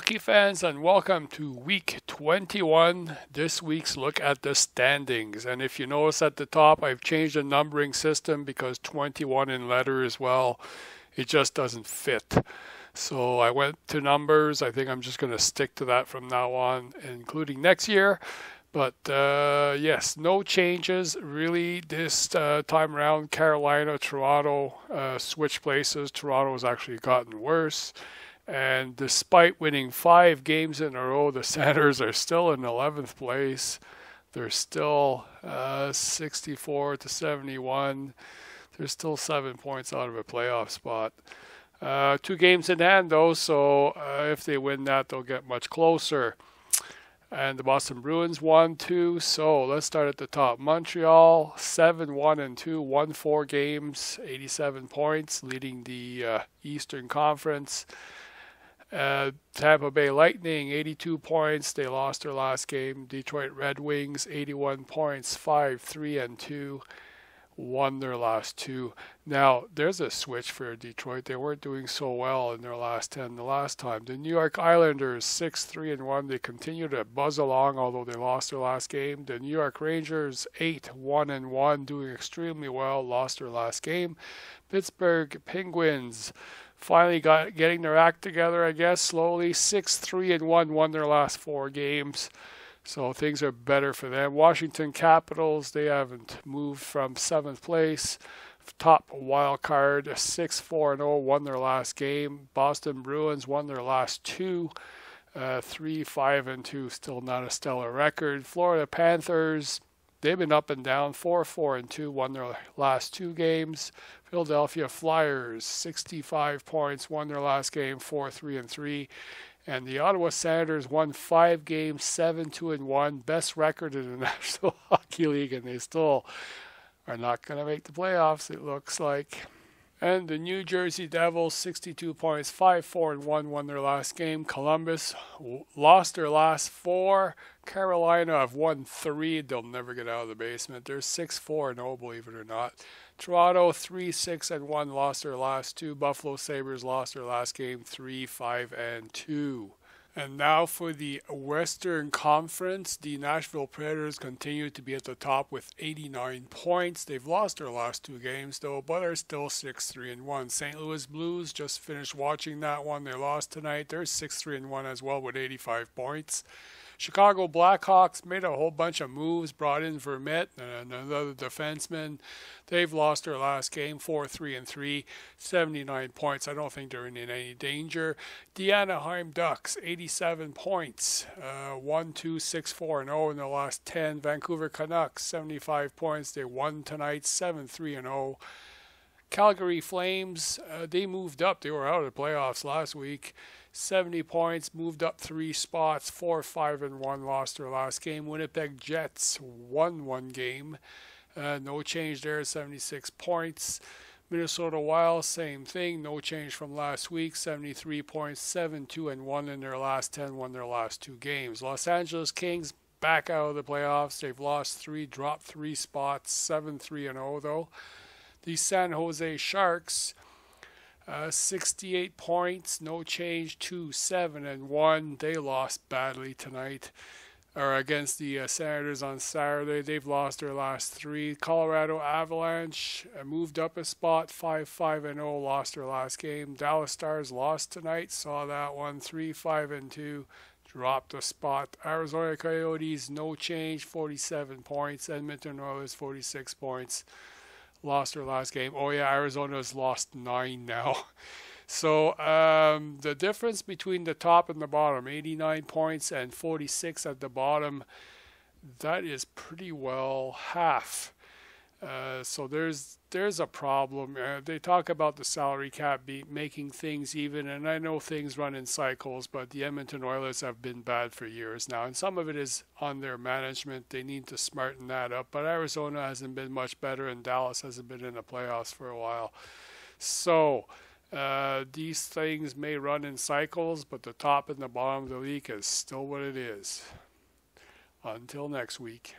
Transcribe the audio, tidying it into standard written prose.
hockey fans, and welcome to week 21, this week's look at the standings. And if you notice at the top, I've changed the numbering system because 21 in letters, well, it just doesn't fit. So I went to numbers. I think I'm just going to stick to that from now on, including next year. But yes, no changes really this time around. Carolina, Toronto switched places. Toronto has actually gotten worse. And despite winning 5 games in a row, the Senators are still in 11th place. They're still 64 to 71. They're still 7 points out of a playoff spot. 2 games in hand, though, so if they win that, they'll get much closer. And the Boston Bruins won 2. So let's start at the top. Montreal 7-1-2, won 4 games, 87 points, leading the Eastern Conference. Tampa Bay Lightning 82 points. They lost their last game. Detroit Red Wings 81 points, 5-3-2. Won their last 2. Now, there's a switch for Detroit. They weren't doing so well in their last 10 the last time. The New York Islanders 6-3-1. They continue to buzz along, although they lost their last game. The New York Rangers 8-1-1, doing extremely well, lost their last game. Pittsburgh Penguins finally getting their act together, I guess, slowly. 6-3-1, won their last 4 games. So things are better for them. Washington Capitals, they haven't moved from 7th place. Top wild card, 6-4-0, won their last game. Boston Bruins won their last 2. 3-5-2, still not a stellar record. Florida Panthers, they've been up and down, 4-4-2, won their last 2 games. Philadelphia Flyers, 65 points, won their last game, 4-3-3. And the Ottawa Senators won 5 games, 7-2-1, best record in the National Hockey League, and they still are not going to make the playoffs, it looks like. And the New Jersey Devils, 62 points, 5-4-1, won their last game. Columbus lost their last 4. Carolina have won 3. They'll never get out of the basement. They're 6-4-0, believe it or not. Toronto 3-6-1, lost their last 2. Buffalo Sabres lost their last game 3-5-2. And now for the Western Conference, the Nashville Predators continue to be at the top with 89 points. They've lost their last 2 games though, but are still 6-3-1. St. Louis Blues, just finished watching that one. They lost tonight. They're 6-3-1 as well with 85 points. Chicago Blackhawks made a whole bunch of moves, brought in Vermette and another defenseman. They've lost their last game, 4-3-3, 79 points. I don't think they're in any danger. The Anaheim Ducks, 87 points, 1-2-6-4-0 in their last 10. Vancouver Canucks, 75 points. They won tonight, 7-3-0. Calgary Flames, they moved up. They were out of the playoffs last week. 70 points, moved up 3 spots, 4-5-1, lost their last game. Winnipeg Jets won 1 game. No change there, 76 points. Minnesota Wild, same thing, no change from last week, 73 points, 7-2-1 in their last 10, won their last 2 games. Los Angeles Kings back out of the playoffs. They've lost 3, dropped 3 spots, 7-3-0 though. The San Jose Sharks, 68 points, no change, 2-7-1. They lost badly tonight, or against the Senators on Saturday. They've lost their last 3. Colorado Avalanche moved up a spot, 5-5-0, lost their last game. Dallas Stars lost tonight, saw that one, 3-5-2, dropped a spot. Arizona Coyotes, no change, 47 points. Edmonton Oilers, 46 points. Lost their last game. Oh yeah, Arizona's lost 9 now. So the difference between the top and the bottom, 89 points and 46 at the bottom, that is pretty well half. So there's a problem. They talk about the salary cap making things even, and I know things run in cycles, but the Edmonton Oilers have been bad for years now, and some of it is on their management. They need to smarten that up, but Arizona hasn't been much better, and Dallas hasn't been in the playoffs for a while. So these things may run in cycles, but the top and the bottom of the league is still what it is. Until next week.